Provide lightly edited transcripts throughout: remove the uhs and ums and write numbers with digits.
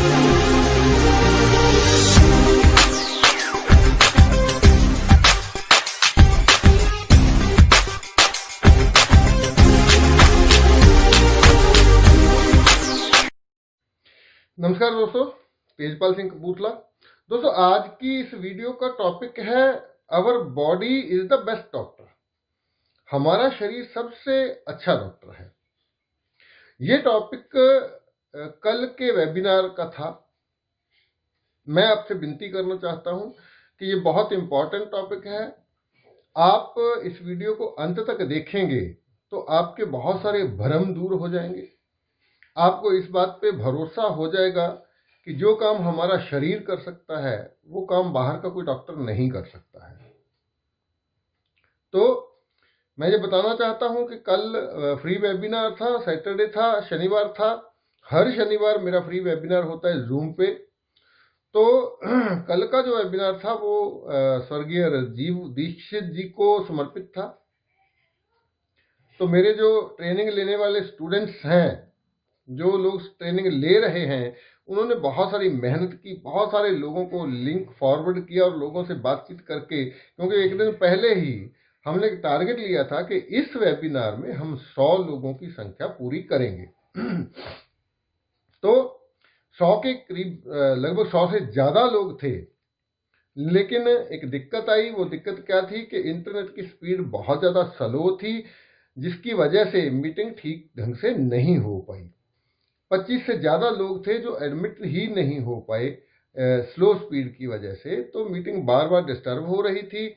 नमस्कार दोस्तों, तेजपाल सिंह कपूरथला। दोस्तों, आज की इस वीडियो का टॉपिक है our body is the best doctor. हमारा शरीर सबसे अच्छा डॉक्टर है। ये टॉपिक कल के वेबिनार का था। मैं आपसे विनती करना चाहता हूं कि ये बहुत इंपॉर्टेंट टॉपिक है। आप इस वीडियो को अंत तक देखेंगे तो आपके बहुत सारे भ्रम दूर हो जाएंगे। आपको इस बात पे भरोसा हो जाएगा कि जो काम हमारा शरीर कर सकता है वो काम बाहर का कोई डॉक्टर नहीं कर सकता है। तो मैं ये बताना चाहता हूं कि कल फ्री वेबिनार था, सैटरडे था, शनिवार था। हर शनिवार मेरा फ्री वेबिनार होता है जूम पे। तो कल का जो वेबिनार था वो स्वर्गीय राजीव दीक्षित जी को समर्पित था। तो मेरे जो ट्रेनिंग लेने वाले स्टूडेंट्स हैं, जो लोग ट्रेनिंग ले रहे हैं, उन्होंने बहुत सारी मेहनत की, बहुत सारे लोगों को लिंक फॉरवर्ड किया और लोगों से बातचीत करके, क्योंकि एक दिन पहले ही हमने एक टारगेट लिया था कि इस वेबिनार में हम 100 लोगों की संख्या पूरी करेंगे। तो 100 के करीब, लगभग 100 से ज़्यादा लोग थे। लेकिन एक दिक्कत आई। वो दिक्कत क्या थी कि इंटरनेट की स्पीड बहुत ज़्यादा स्लो थी, जिसकी वजह से मीटिंग ठीक ढंग से नहीं हो पाई। 25 से ज़्यादा लोग थे जो एडमिट ही नहीं हो पाए स्लो स्पीड की वजह से। तो मीटिंग बार बार डिस्टर्ब हो रही थी।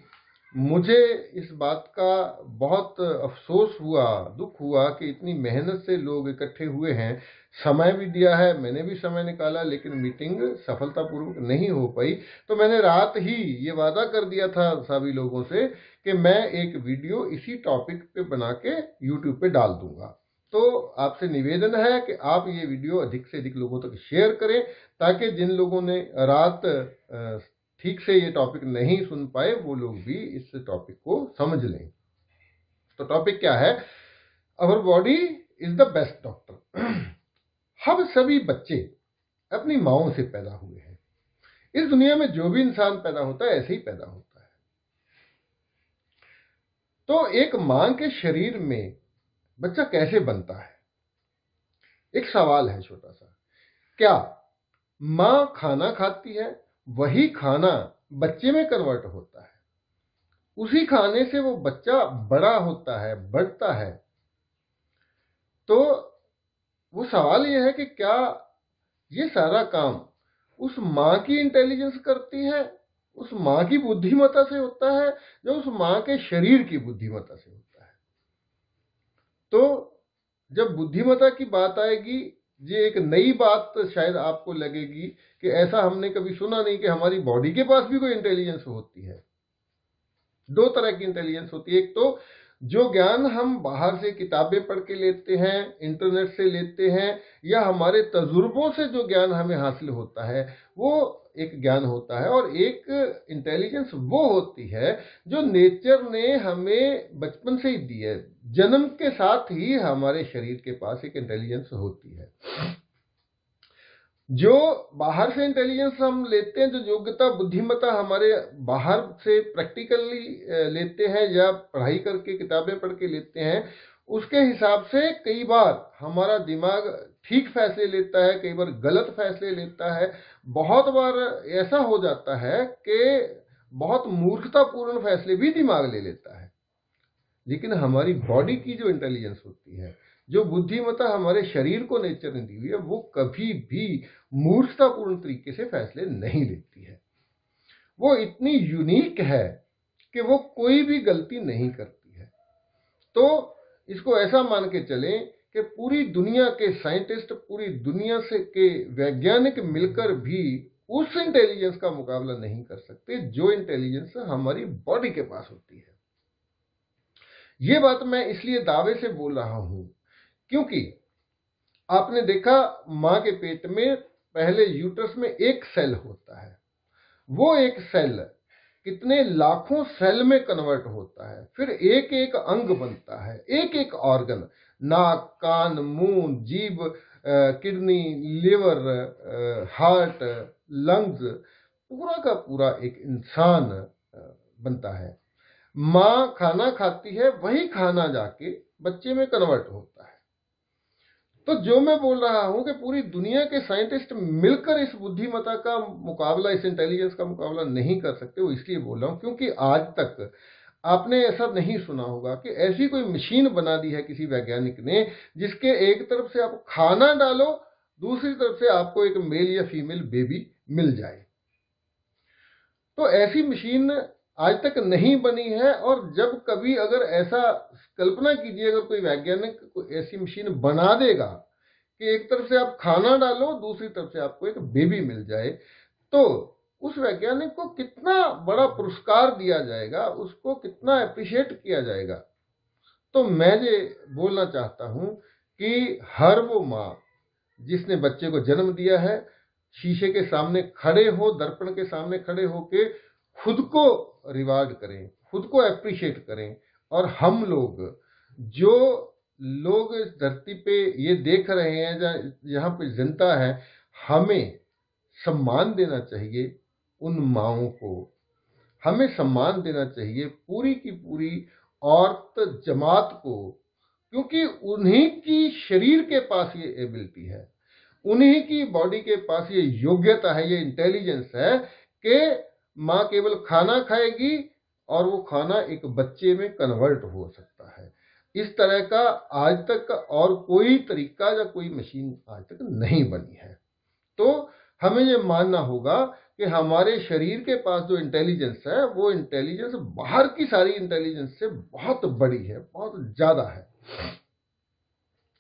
मुझे इस बात का बहुत अफसोस हुआ, दुख हुआ कि इतनी मेहनत से लोग इकट्ठे हुए हैं, समय भी दिया है, मैंने भी समय निकाला, लेकिन मीटिंग सफलतापूर्वक नहीं हो पाई। तो मैंने रात ही ये वादा कर दिया था सभी लोगों से कि मैं एक वीडियो इसी टॉपिक पे बना के यूट्यूब पे डाल दूंगा। तो आपसे निवेदन है कि आप ये वीडियो अधिक से अधिक लोगों तक शेयर करें, ताकि जिन लोगों ने रात ठीक से ये टॉपिक नहीं सुन पाए वो लोग भी इस टॉपिक को समझ लें। तो टॉपिक क्या है? Our body is the best doctor. हम सभी बच्चे अपनी माओं से पैदा हुए हैं। इस दुनिया में जो भी इंसान पैदा होता है ऐसे ही पैदा होता है। तो एक मां के शरीर में बच्चा कैसे बनता है? एक सवाल है छोटा सा। क्या मां खाना खाती है, वही खाना बच्चे में कन्वर्ट होता है, उसी खाने से वो बच्चा बड़ा होता है, बढ़ता है? तो वो सवाल ये है कि क्या ये सारा काम उस मां की इंटेलिजेंस करती है, उस मां की बुद्धिमत्ता से होता है, जो उस मां के शरीर की बुद्धिमत्ता से होता है? तो जब बुद्धिमत्ता की बात आएगी, ये एक नई बात शायद आपको लगेगी कि ऐसा हमने कभी सुना नहीं कि हमारी बॉडी के पास भी कोई इंटेलिजेंस होती है। दो तरह की इंटेलिजेंस होती है। एक तो जो ज्ञान हम बाहर से किताबें पढ़ के लेते हैं, इंटरनेट से लेते हैं, या हमारे तजुर्बों से जो ज्ञान हमें हासिल होता है, वो एक ज्ञान होता है। और एक इंटेलिजेंस वो होती है जो नेचर ने हमें बचपन से ही दी है। जन्म के साथ ही हमारे शरीर के पास एक इंटेलिजेंस होती है। जो बाहर से इंटेलिजेंस हम लेते हैं, जो योग्यता बुद्धिमत्ता हमारे बाहर से प्रैक्टिकली लेते हैं या पढ़ाई करके किताबें पढ़ के लेते हैं, उसके हिसाब से कई बार हमारा दिमाग ठीक फैसले लेता है, कई बार गलत फैसले लेता है। बहुत बार ऐसा हो जाता है कि बहुत मूर्खतापूर्ण फैसले भी दिमाग ले लेता है। लेकिन हमारी बॉडी की जो इंटेलिजेंस होती है, जो बुद्धिमत्ता हमारे शरीर को नेचर ने दी हुई है, वो कभी भी मूर्खतापूर्ण तरीके से फैसले नहीं लेती है। वो इतनी यूनिक है कि वो कोई भी गलती नहीं करती है। तो इसको ऐसा मान के चलें कि पूरी दुनिया के साइंटिस्ट, पूरी दुनिया से के वैज्ञानिक मिलकर भी उस इंटेलिजेंस का मुकाबला नहीं कर सकते जो इंटेलिजेंस हमारी बॉडी के पास होती है। ये बात मैं इसलिए दावे से बोल रहा हूं क्योंकि आपने देखा, मां के पेट में पहले यूट्रस में एक सेल होता है। वो एक सेल कितने लाखों सेल में कन्वर्ट होता है, फिर एक एक अंग बनता है, एक एक ऑर्गन, नाक, कान, मुंह, जीभ, किडनी, लिवर, हार्ट, लंग्स, पूरा का पूरा एक इंसान बनता है। माँ खाना खाती है, वही खाना जाके बच्चे में कन्वर्ट होता है। तो जो मैं बोल रहा हूं कि पूरी दुनिया के साइंटिस्ट मिलकर इस बुद्धिमत्ता का मुकाबला, इस इंटेलिजेंस का मुकाबला नहीं कर सकते, वो इसलिए बोल रहा हूं क्योंकि आज तक आपने ऐसा नहीं सुना होगा कि ऐसी कोई मशीन बना दी है किसी वैज्ञानिक ने जिसके एक तरफ से आप खाना डालो, दूसरी तरफ से आपको एक मेल या फीमेल बेबी मिल जाए। तो ऐसी मशीन आज तक नहीं बनी है, और जब कभी अगर ऐसा, कल्पना कीजिए अगर कोई वैज्ञानिक ऐसी मशीन बना देगा कि एक तरफ से आप खाना डालो, दूसरी तरफ से आपको एक बेबी मिल जाए, तो उस वैज्ञानिक को कितना बड़ा पुरस्कार दिया जाएगा, उसको कितना अप्रिशिएट किया जाएगा। तो मैं ये बोलना चाहता हूं कि हर वो माँ जिसने बच्चे को जन्म दिया है, शीशे के सामने खड़े हो, दर्पण के सामने खड़े होके खुद को रिवार्ड करें, खुद को अप्रिशिएट करें। और हम लोग, जो लोग इस धरती पे ये देख रहे हैं, जहाँ पे जनता है, हमें सम्मान देना चाहिए उन माओं को, हमें सम्मान देना चाहिए पूरी की पूरी औरत जमात को, क्योंकि उन्हीं की शरीर के पास ये एबिलिटी है, उन्हीं की बॉडी के पास ये योग्यता है, ये इंटेलिजेंस है कि माँ केवल खाना खाएगी और वो खाना एक बच्चे में कन्वर्ट हो सकता है। इस तरह का आज तक का और कोई तरीका या कोई मशीन आज तक नहीं बनी है। तो हमें ये मानना होगा कि हमारे शरीर के पास जो इंटेलिजेंस है, वो इंटेलिजेंस बाहर की सारी इंटेलिजेंस से बहुत बड़ी है, बहुत ज्यादा है।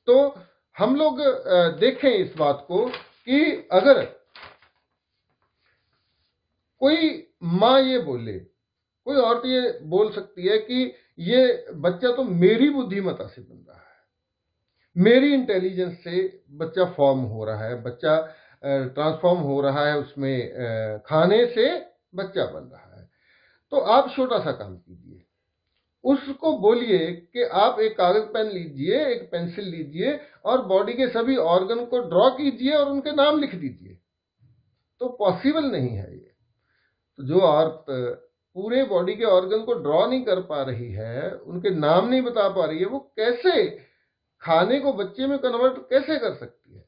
तो हम लोग देखें इस बात को कि अगर कोई माँ ये बोले, कोई औरत ये बोल सकती है कि ये बच्चा तो मेरी बुद्धिमत्ता से बन रहा है, मेरी इंटेलिजेंस से बच्चा फॉर्म हो रहा है, बच्चा ट्रांसफॉर्म हो रहा है, उसमें खाने से बच्चा बन रहा है। तो आप छोटा सा काम कीजिए, उसको बोलिए कि आप एक कागज पेन लीजिए, एक पेंसिल लीजिए और बॉडी के सभी ऑर्गन को ड्रॉ कीजिए और उनके नाम लिख दीजिए। तो पॉसिबल नहीं है ये। तो जो औरत पूरे बॉडी के ऑर्गन को ड्रॉ नहीं कर पा रही है, उनके नाम नहीं बता पा रही है, वो कैसे खाने को बच्चे में कन्वर्ट कैसे कर सकती है?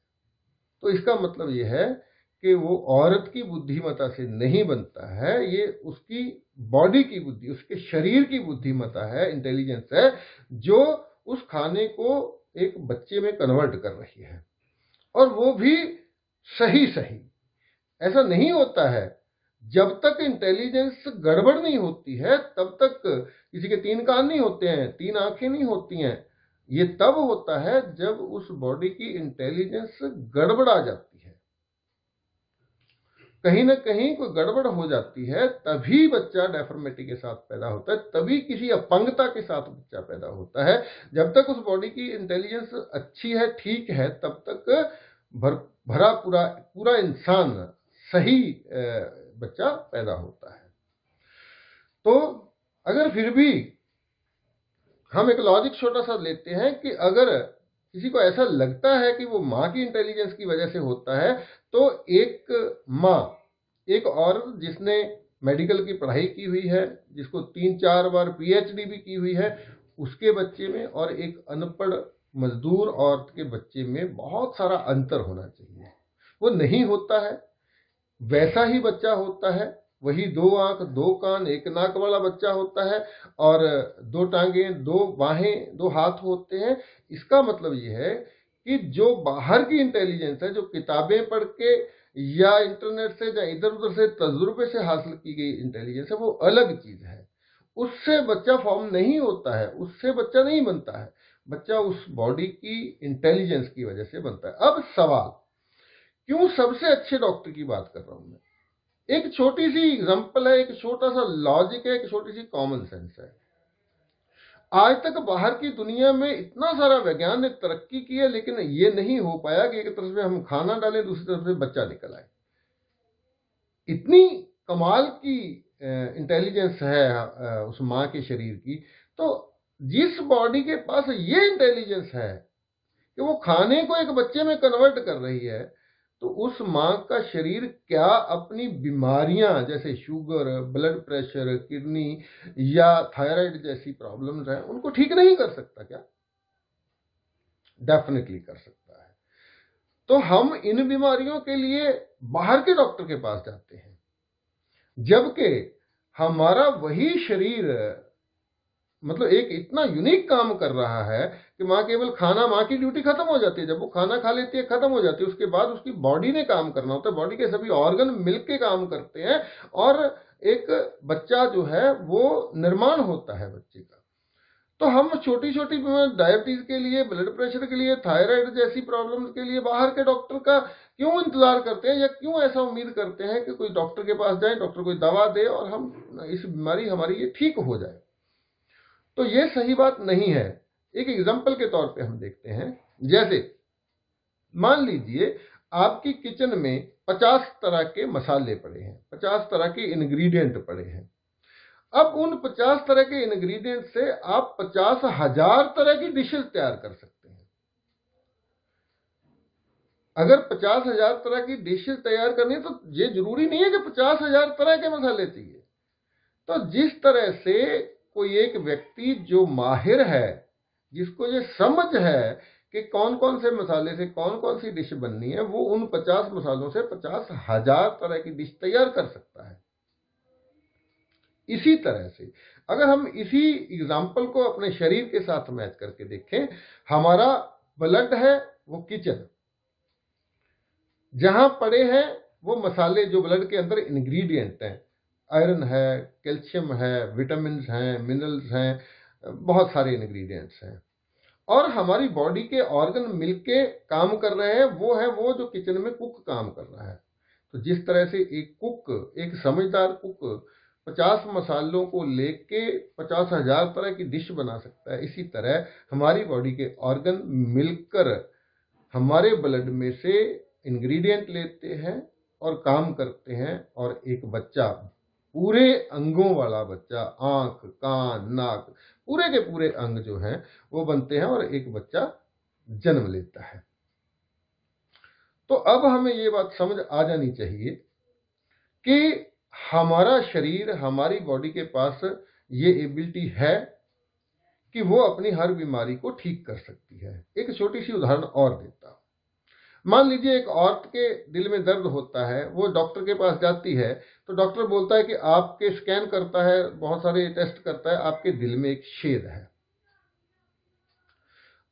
तो इसका मतलब ये है कि वो औरत की बुद्धिमत्ता से नहीं बनता है, ये उसकी बॉडी की बुद्धि, उसके शरीर की बुद्धिमत्ता है, इंटेलिजेंस है, जो उस खाने को एक बच्चे में कन्वर्ट कर रही है, और वो भी सही सही। ऐसा नहीं होता है, जब तक इंटेलिजेंस गड़बड़ नहीं होती है तब तक किसी के 3 कान नहीं होते हैं, 3 आंखें नहीं होती हैं। ये तब होता है जब उस बॉडी की इंटेलिजेंस गड़बड़ा जाती है, कहीं ना कहीं कोई गड़बड़ हो जाती है, तभी बच्चा डेफॉर्मिटी के साथ पैदा होता है, तभी किसी अपंगता के साथ बच्चा पैदा होता है। जब तक उस बॉडी की इंटेलिजेंस अच्छी है, ठीक है, तब तक भरा पूरा पूरा इंसान सही बच्चा पैदा होता है। तो अगर फिर भी हम एक लॉजिक छोटा सा लेते हैं कि अगर किसी को ऐसा लगता है कि वो माँ की इंटेलिजेंस की वजह से होता है, तो एक माँ, एक औरत जिसने मेडिकल की पढ़ाई की हुई है, जिसको 3-4 बार पीएचडी भी की हुई है, उसके बच्चे में और एक अनपढ़ मजदूर औरत के बच्चे में बहुत सारा अंतर होना चाहिए। वो नहीं होता है, वैसा ही बच्चा होता है, वही 2 आंख, 2 कान, 1 नाक वाला बच्चा होता है, और 2 टांगें, 2 बाहें, 2 हाथ होते हैं। इसका मतलब यह है कि जो बाहर की इंटेलिजेंस है, जो किताबें पढ़ के या इंटरनेट से या इधर उधर से तजुर्बे से हासिल की गई इंटेलिजेंस है, वो अलग चीज है। उससे बच्चा फॉर्म नहीं होता है, उससे बच्चा नहीं बनता है, बच्चा उस बॉडी की इंटेलिजेंस की वजह से बनता है। अब सवाल, क्यों सबसे अच्छे डॉक्टर की बात कर रहा हूं मैं? एक छोटी सी एग्जांपल है, एक छोटा सा लॉजिक है, एक छोटी सी कॉमन सेंस है। आज तक बाहर की दुनिया में इतना सारा विज्ञान ने तरक्की की है, लेकिन ये नहीं हो पाया कि एक तरफ से हम खाना डालें, दूसरी तरफ से बच्चा निकल आए। इतनी कमाल की इंटेलिजेंस है उस माँ के शरीर की। तो जिस बॉडी के पास ये इंटेलिजेंस है कि वो खाने को एक बच्चे में कन्वर्ट कर रही है, तो उस माँ का शरीर क्या अपनी बीमारियां जैसे शुगर, ब्लड प्रेशर, किडनी या थायराइड जैसी प्रॉब्लम्स हैं उनको ठीक नहीं कर सकता क्या? डेफिनेटली कर सकता है। तो हम इन बीमारियों के लिए बाहर के डॉक्टर के पास जाते हैं, जबकि हमारा वही शरीर मतलब एक इतना यूनिक काम कर रहा है कि माँ केवल खाना, माँ की ड्यूटी खत्म हो जाती है, जब वो खाना खा लेती है खत्म हो जाती है, उसके बाद उसकी बॉडी ने काम करना होता है, बॉडी के सभी ऑर्गन मिलके काम करते हैं और एक बच्चा जो है वो निर्माण होता है बच्चे का। तो हम छोटी छोटी डायबिटीज के लिए, ब्लड प्रेशर के लिए, थायराइड जैसी प्रॉब्लम्स के लिए बाहर के डॉक्टर का क्यों इंतजार करते हैं, या क्यों ऐसा उम्मीद करते हैं कि कोई डॉक्टर के पास जाए, डॉक्टर कोई दवा दे और हम इस बीमारी हमारी ये ठीक हो जाए? तो ये सही बात नहीं है। एक एग्जाम्पल के तौर पे हम देखते हैं, जैसे मान लीजिए आपकी किचन में 50 तरह के मसाले पड़े हैं, 50 तरह के इंग्रेडिएंट पड़े हैं। अब उन 50 तरह के इंग्रेडिएंट से आप 50,000 तरह की डिशेस तैयार कर सकते हैं। अगर 50,000 तरह की डिशेस तैयार करनी है तो ये जरूरी नहीं है कि 50,000 तरह के मसाले चाहिए। तो जिस तरह से कोई एक व्यक्ति जो माहिर है, जिसको ये समझ है कि कौन कौन से मसाले से कौन कौन सी डिश बननी है, वो उन 50 मसालों से 50,000 तरह की डिश तैयार कर सकता है। इसी तरह से अगर हम इसी एग्जाम्पल को अपने शरीर के साथ मैच करके देखें, हमारा ब्लड है वो किचन, जहां पड़े हैं वो मसाले जो ब्लड के अंदर इंग्रेडिएंट हैं, आयरन है, कैल्शियम है, विटामिन हैं, मिनरल्स हैं, बहुत सारे इंग्रेडिएंट्स हैं। और हमारी बॉडी के ऑर्गन मिलके काम कर रहे हैं, वो है वो जो किचन में कुक काम कर रहा है। तो जिस तरह से एक कुक, एक समझदार कुक 50 मसालों को लेके 50,000 तरह की डिश बना सकता है, इसी तरह हमारी बॉडी के ऑर्गन मिलकर हमारे ब्लड में से इंग्रेडिएंट लेते हैं और काम करते हैं, और एक बच्चा, पूरे अंगों वाला बच्चा, आंख, कान, नाक, पूरे के पूरे अंग जो हैं वो बनते हैं और एक बच्चा जन्म लेता है। तो अब हमें ये बात समझ आ जानी चाहिए कि हमारा शरीर, हमारी बॉडी के पास ये एबिलिटी है कि वो अपनी हर बीमारी को ठीक कर सकती है। एक छोटी सी उदाहरण और देता हूं। मान लीजिए एक औरत के दिल में दर्द होता है, वो डॉक्टर के पास जाती है, तो डॉक्टर बोलता है कि आपके स्कैन करता है, बहुत सारे टेस्ट करता है, आपके दिल में एक छेद है,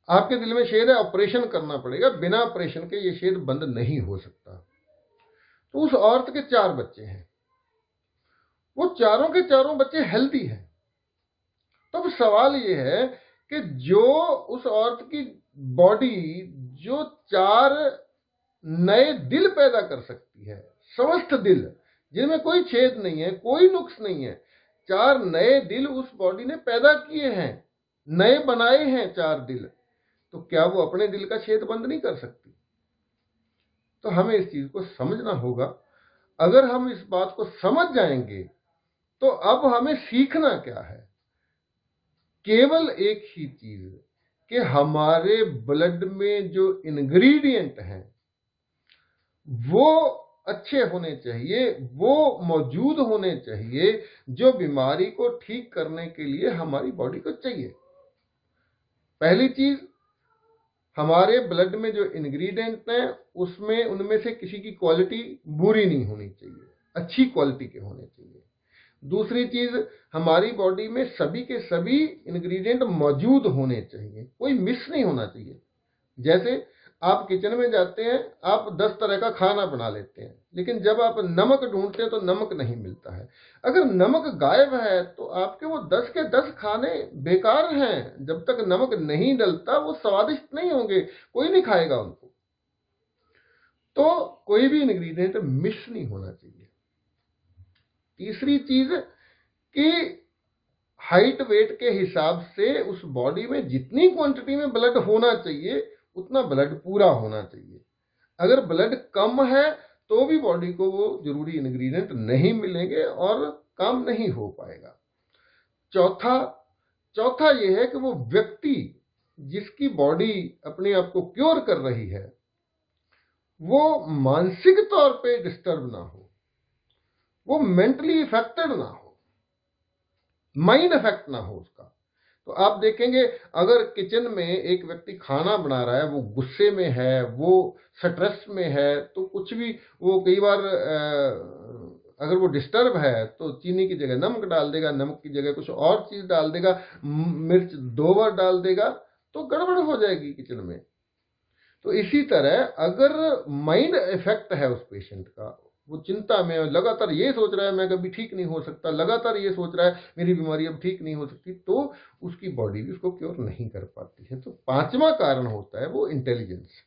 आपके दिल में छेद है, ऑपरेशन करना पड़ेगा, बिना ऑपरेशन के ये छेद बंद नहीं हो सकता। तो उस औरत के 4 बच्चे हैं, वो चारों के चारों बच्चे हेल्दी हैं। तब सवाल ये है कि जो उस औरत की बॉडी जो 4 नए दिल पैदा कर सकती है, स्वस्थ दिल जिनमें कोई छेद नहीं है, कोई नुक्स नहीं है, 4 नए दिल उस बॉडी ने पैदा किए हैं, नए बनाए हैं 4 दिल, तो क्या वो अपने दिल का छेद बंद नहीं कर सकती? तो हमें इस चीज को समझना होगा। अगर हम इस बात को समझ जाएंगे तो अब हमें सीखना क्या है? केवल एक ही चीज कि हमारे ब्लड में जो इंग्रेडिएंट हैं वो अच्छे होने चाहिए, वो मौजूद होने चाहिए जो बीमारी को ठीक करने के लिए हमारी बॉडी को चाहिए। पहली चीज, हमारे ब्लड में जो इंग्रेडिएंट हैं उसमें उनमें से किसी की क्वालिटी बुरी नहीं होनी चाहिए, अच्छी क्वालिटी के होने चाहिए। दूसरी चीज, हमारी बॉडी में सभी के सभी इंग्रेडिएंट मौजूद होने चाहिए, कोई मिस नहीं होना चाहिए। जैसे आप किचन में जाते हैं, आप 10 तरह का खाना बना लेते हैं, लेकिन जब आप नमक ढूंढते हैं तो नमक नहीं मिलता है। अगर नमक गायब है तो आपके वो 10 के 10 खाने बेकार हैं। जब तक नमक नहीं डलता वो स्वादिष्ट नहीं होंगे, कोई नहीं खाएगा उनको। तो कोई भी इंग्रेडिएंट मिस नहीं होना चाहिए। तीसरी चीज कि हाइट वेट के हिसाब से उस बॉडी में जितनी क्वांटिटी में ब्लड होना चाहिए उतना ब्लड पूरा होना चाहिए। अगर ब्लड कम है तो भी बॉडी को वो जरूरी इंग्रेडिएंट नहीं मिलेंगे और काम नहीं हो पाएगा। चौथा ये है कि वो व्यक्ति जिसकी बॉडी अपने आप को क्योर कर रही है वो मानसिक तौर पे डिस्टर्ब ना हो, वो मेंटली इफेक्टेड ना हो, माइंड इफेक्ट ना हो उसका। तो आप देखेंगे अगर किचन में एक व्यक्ति खाना बना रहा है, वो गुस्से में है, वो स्ट्रेस में है, तो कुछ भी वो कई बार अगर वो डिस्टर्ब है तो चीनी की जगह नमक डाल देगा, नमक की जगह कुछ और चीज डाल देगा, मिर्च 2 बार डाल देगा, तो गड़बड़ हो जाएगी किचन में। तो इसी तरह अगर माइंड इफेक्ट है उस पेशेंट का, वो चिंता में लगातार ये सोच रहा है मैं कभी ठीक नहीं हो सकता, लगातार ये सोच रहा है मेरी बीमारी अब ठीक नहीं हो सकती, तो उसकी बॉडी भी उसको क्योर नहीं कर पाती है। तो पांचवा कारण होता है वो इंटेलिजेंस।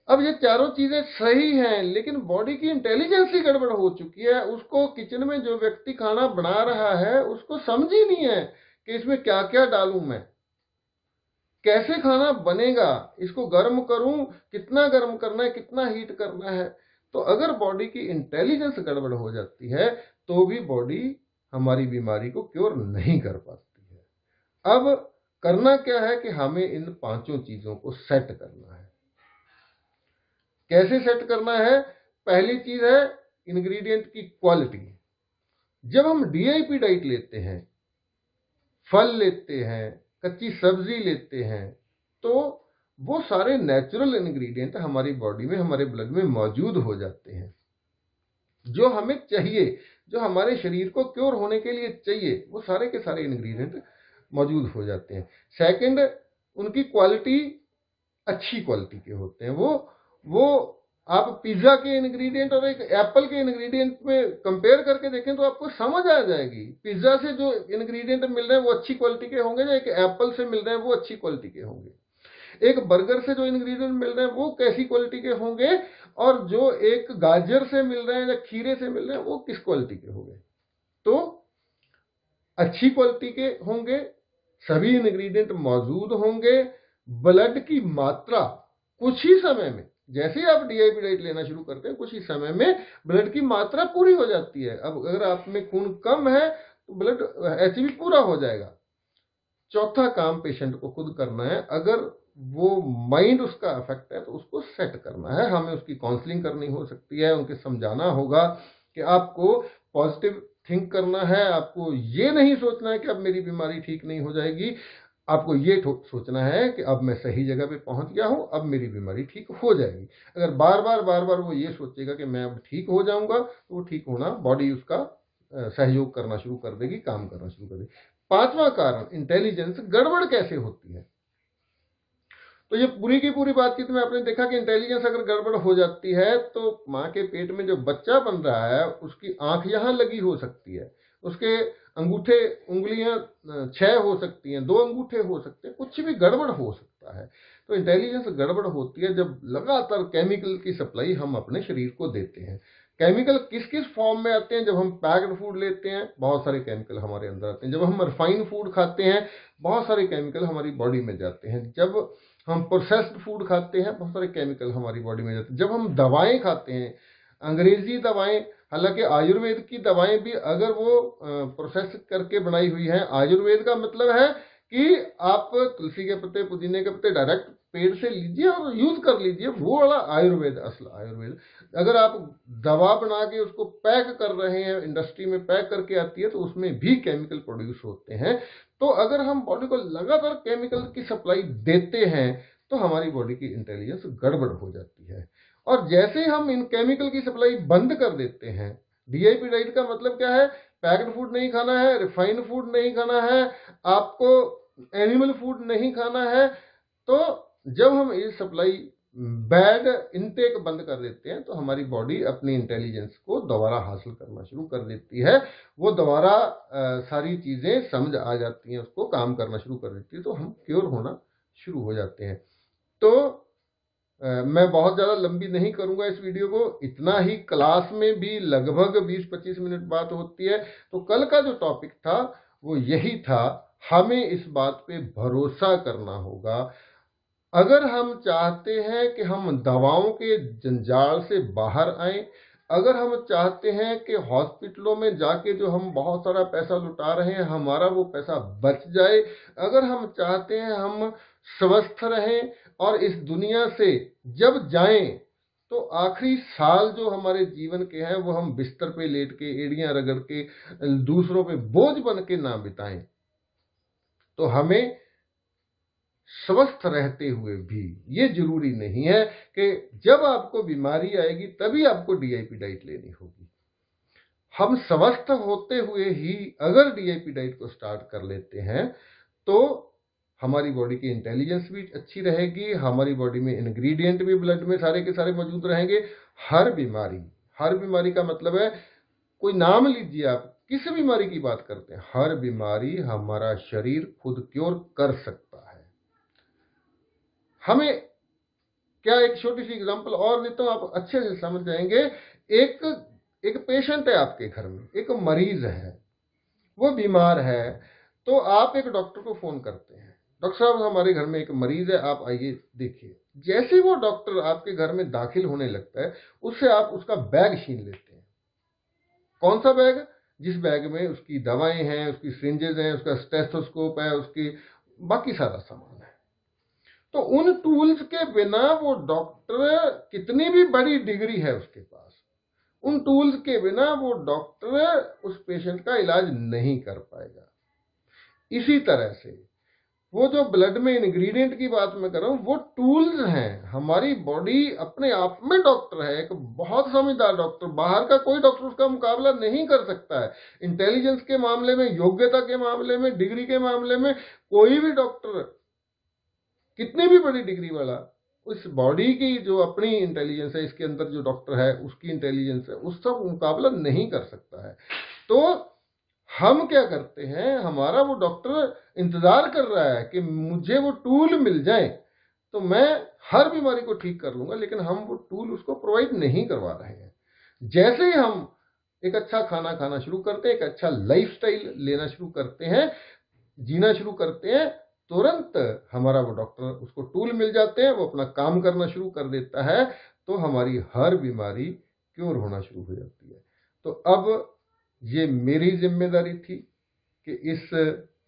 अब ये चारों चीजें सही हैं, लेकिन बॉडी की इंटेलिजेंस ही गड़बड़ हो चुकी है। उसको किचन में जो व्यक्ति खाना बना रहा है उसको समझ ही नहीं है कि इसमें क्या क्या डालूं, मैं कैसे खाना बनेगा, इसको गर्म करूं, कितना गर्म करना है, कितना हीट करना है। तो अगर बॉडी की इंटेलिजेंस गड़बड़ हो जाती है तो भी बॉडी हमारी बीमारी को क्योर नहीं कर पाती है। अब करना क्या है कि हमें इन पांचों चीजों को सेट करना है। कैसे सेट करना है? पहली चीज है इंग्रेडिएंट की क्वालिटी। जब हम डीआईपी डाइट लेते हैं, फल लेते हैं, कच्ची सब्जी लेते हैं, तो वो सारे नेचुरल इंग्रेडिएंट हमारी बॉडी में, हमारे ब्लड में मौजूद हो जाते हैं। जो हमें चाहिए, जो हमारे शरीर को क्योर होने के लिए चाहिए, वो सारे के सारे इंग्रेडिएंट मौजूद हो जाते हैं। सेकंड, उनकी क्वालिटी अच्छी क्वालिटी के होते हैं। वो आप पिज्जा के इंग्रेडिएंट और एक एप्पल के इंग्रेडिएंट में कंपेयर करके देखें तो आपको समझ आ जाएगी। पिज्जा से जो इंग्रेडिएंट मिल रहे हैं वो अच्छी क्वालिटी के होंगे, जो एक एप्पल से मिल रहे हैं वो अच्छी क्वालिटी के होंगे। एक बर्गर से जो इंग्रेडिएंट मिल रहे हैं वो कैसी क्वालिटी के होंगे, और जो एक गाजर से मिल रहे हैं या खीरे से मिल रहे हैं वो किस क्वालिटी के होंगे। तो अच्छी क्वालिटी के होंगे, सभी इंग्रेडिएंट मौजूद होंगे, ब्लड की मात्रा कुछ ही समय में, जैसे ही आप डीआईपी डाइट लेना शुरू करते हैं कुछ ही समय में ब्लड की मात्रा पूरी हो जाती है। अब अगर आप में खून कम है तो ब्लड एचबी पूरा हो जाएगा। चौथा काम पेशेंट को खुद करना है। अगर वो माइंड उसका अफेक्ट है तो उसको सेट करना है। हमें उसकी काउंसलिंग करनी हो सकती है, उनके समझाना होगा कि आपको पॉजिटिव थिंक करना है, आपको ये नहीं सोचना है कि अब मेरी बीमारी ठीक नहीं हो जाएगी, आपको ये सोचना है कि अब मैं सही जगह पे पहुंच गया हूं, अब मेरी बीमारी ठीक हो जाएगी। अगर बार बार वो ये सोचेगा कि मैं अब ठीक हो जाऊंगा, तो वो ठीक होना, बॉडी उसका सहयोग करना शुरू कर देगी, काम करना शुरू कर देगी। पांचवा कारण इंटेलिजेंस गड़बड़ कैसे होती है। तो ये पूरी की पूरी बातचीत में आपने देखा कि इंटेलिजेंस अगर गड़बड़ हो जाती है तो माँ के पेट में जो बच्चा बन रहा है उसकी आंख यहाँ लगी हो सकती है, उसके अंगूठे उंगलियां 6 हो सकती हैं, 2 अंगूठे हो सकते हैं, कुछ भी गड़बड़ हो सकता है। तो इंटेलिजेंस गड़बड़ होती है जब लगातार केमिकल की सप्लाई हम अपने शरीर को देते हैं। केमिकल किस किस फॉर्म में आते हैं? जब हम पैक्ड फूड लेते हैं बहुत सारे केमिकल हमारे अंदर आते हैं। जब हम रिफाइंड फूड खाते हैं बहुत सारे केमिकल हमारी बॉडी में जाते हैं। जब हम प्रोसेस्ड फूड खाते हैं बहुत सारे केमिकल हमारी बॉडी में जाते हैं। जब हम दवाएं खाते हैं, अंग्रेजी दवाएं, हालांकि आयुर्वेद की दवाएं भी अगर वो प्रोसेस करके बनाई हुई है, आयुर्वेद का मतलब है कि आप तुलसी के पत्ते, पुदीने के पत्ते डायरेक्ट पेड़ से लीजिए और यूज कर लीजिए, वो वाला आयुर्वेद, असल आयुर्वेद। अगर आप दवा बना के उसको पैक कर रहे हैं, इंडस्ट्री में पैक करके आती है, तो उसमें भी केमिकल प्रोड्यूस होते हैं। तो अगर हम बॉडी को लगातार केमिकल की सप्लाई देते हैं तो हमारी बॉडी की इंटेलिजेंस गड़बड़ हो जाती है। और जैसे हम इन केमिकल की सप्लाई बंद कर देते हैं, डीआईपी डाइट का मतलब क्या है? पैक्ड फूड नहीं खाना है, रिफाइंड फूड नहीं खाना है, आपको एनिमल फूड नहीं खाना है। तो जब हम ये सप्लाई बैड इनटेक बंद कर देते हैं तो हमारी बॉडी अपनी इंटेलिजेंस को दोबारा हासिल करना शुरू कर देती है। वो दोबारा सारी चीजें समझ आ जाती हैं, उसको काम करना शुरू कर देती है, तो हम क्योर होना शुरू हो जाते हैं। तो मैं बहुत ज़्यादा लंबी नहीं करूंगा इस वीडियो को, इतना ही। क्लास में भी लगभग 20-25 मिनट बात होती है। तो कल का जो टॉपिक था वो यही था, हमें इस बात पे भरोसा करना होगा। अगर हम चाहते हैं कि हम दवाओं के जंजाल से बाहर आएं, अगर हम चाहते हैं कि हॉस्पिटलों में जाके जो हम बहुत सारा पैसा लुटा रहे हैं हमारा वो पैसा बच जाए, अगर हम चाहते हैं हम स्वस्थ रहें और इस दुनिया से जब जाएं तो आखिरी साल जो हमारे जीवन के हैं वो हम बिस्तर पे लेट के एड़ियां रगड़ के दूसरों पे बोझ बन के ना बिताएं, तो हमें स्वस्थ रहते हुए भी ये जरूरी नहीं है कि जब आपको बीमारी आएगी तभी आपको डीआईपी डाइट लेनी होगी। हम स्वस्थ होते हुए ही अगर डीआईपी डाइट को स्टार्ट कर लेते हैं तो हमारी बॉडी की इंटेलिजेंस भी अच्छी रहेगी, हमारी बॉडी में इंग्रेडिएंट भी ब्लड में सारे के सारे मौजूद रहेंगे। हर बीमारी का मतलब है, कोई नाम लीजिए आप, किस बीमारी की बात करते हैं, हर बीमारी हमारा शरीर खुद क्योर कर सकता है। हमें क्या, एक छोटी सी एग्जांपल और देता हूं, आप अच्छे से समझ जाएंगे। एक पेशेंट है आपके घर में, एक मरीज है, वो बीमार है, तो आप एक डॉक्टर को फोन करते हैं, डॉक्टर साहब हमारे घर में एक मरीज है, आप आइए देखिए। जैसे ही वो डॉक्टर आपके घर में दाखिल होने लगता है उससे आप उसका बैग छीन लेते हैं। कौन सा बैग? जिस बैग में उसकी दवाएं हैं, उसकी सिरिंजेस हैं, उसका स्टेथोस्कोप है, उसकी बाकी सारा सामान है। तो उन टूल्स के बिना वो डॉक्टर, कितनी भी बड़ी डिग्री है उसके पास, उन टूल्स के बिना वो डॉक्टर उस पेशेंट का इलाज नहीं कर पाएगा। इसी तरह से वो जो ब्लड में इंग्रेडिएंट की बात मैं कर रहा हूं, वो टूल्स हैं। हमारी बॉडी अपने आप में डॉक्टर है, एक बहुत समझदार डॉक्टर, बाहर का कोई डॉक्टर उसका मुकाबला नहीं कर सकता है। इंटेलिजेंस के मामले में, योग्यता के मामले में, डिग्री के मामले में कोई भी डॉक्टर, कितनी भी बड़ी डिग्री वाला, उस बॉडी की जो अपनी इंटेलिजेंस है, इसके अंदर जो डॉक्टर है उसकी इंटेलिजेंस है, उसका मुकाबला नहीं कर सकता है। तो हम क्या करते हैं, हमारा वो डॉक्टर इंतजार कर रहा है कि मुझे वो टूल मिल जाए तो मैं हर बीमारी को ठीक कर लूंगा, लेकिन हम वो टूल उसको प्रोवाइड नहीं करवा रहे हैं। जैसे ही हम एक अच्छा खाना खाना शुरू करते हैं, एक अच्छा लाइफस्टाइल लेना शुरू करते हैं, जीना शुरू करते हैं, तुरंत हमारा वो डॉक्टर, उसको टूल मिल जाते हैं, वो अपना काम करना शुरू कर देता है, तो हमारी हर बीमारी क्योर होना शुरू हो जाती है। तो अब ये मेरी जिम्मेदारी थी कि इस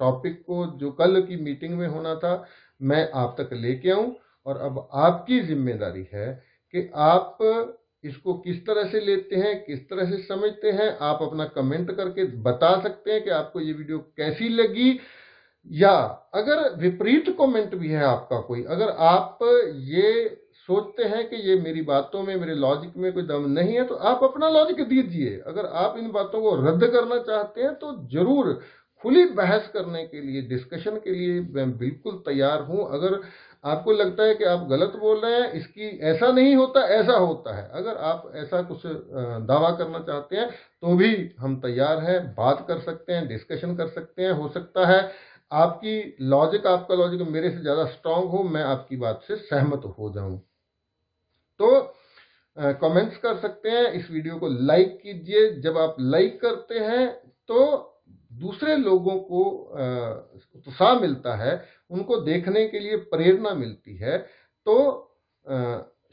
टॉपिक को, जो कल की मीटिंग में होना था, मैं आप तक लेके आऊं, और अब आपकी जिम्मेदारी है कि आप इसको किस तरह से लेते हैं, किस तरह से समझते हैं। आप अपना कमेंट करके बता सकते हैं कि आपको ये वीडियो कैसी लगी, या अगर विपरीत कमेंट भी है आपका कोई, अगर आप ये सोचते हैं कि ये मेरी बातों में, मेरे लॉजिक में कोई दम नहीं है, तो आप अपना लॉजिक दीजिए। अगर आप इन बातों को रद्द करना चाहते हैं तो जरूर, खुली बहस करने के लिए, डिस्कशन के लिए मैं बिल्कुल तैयार हूं। अगर आपको लगता है कि आप गलत बोल रहे हैं, इसकी ऐसा नहीं होता, ऐसा होता है, अगर आप ऐसा कुछ दावा करना चाहते हैं तो भी हम तैयार हैं, बात कर सकते हैं, डिस्कशन कर सकते हैं। हो सकता है आपकी लॉजिक, आपका लॉजिक मेरे से ज्यादा स्ट्रांग हो, मैं आपकी बात से सहमत हो जाऊं। तो कमेंट्स कर सकते हैं, इस वीडियो को लाइक कीजिए। जब आप लाइक करते हैं तो दूसरे लोगों को उत्साह मिलता है, उनको देखने के लिए प्रेरणा मिलती है। तो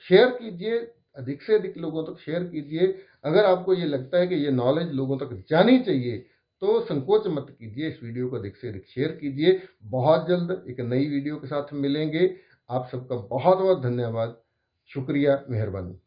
शेयर कीजिए, अधिक से अधिक लोगों तक शेयर कीजिए। अगर आपको ये लगता है कि ये नॉलेज लोगों तक जानी चाहिए तो संकोच मत कीजिए, इस वीडियो को अधिक से अधिक शेयर कीजिए। बहुत जल्द एक नई वीडियो के साथ मिलेंगे। आप सबका बहुत बहुत धन्यवाद, शुक्रिया, मेहरबानी।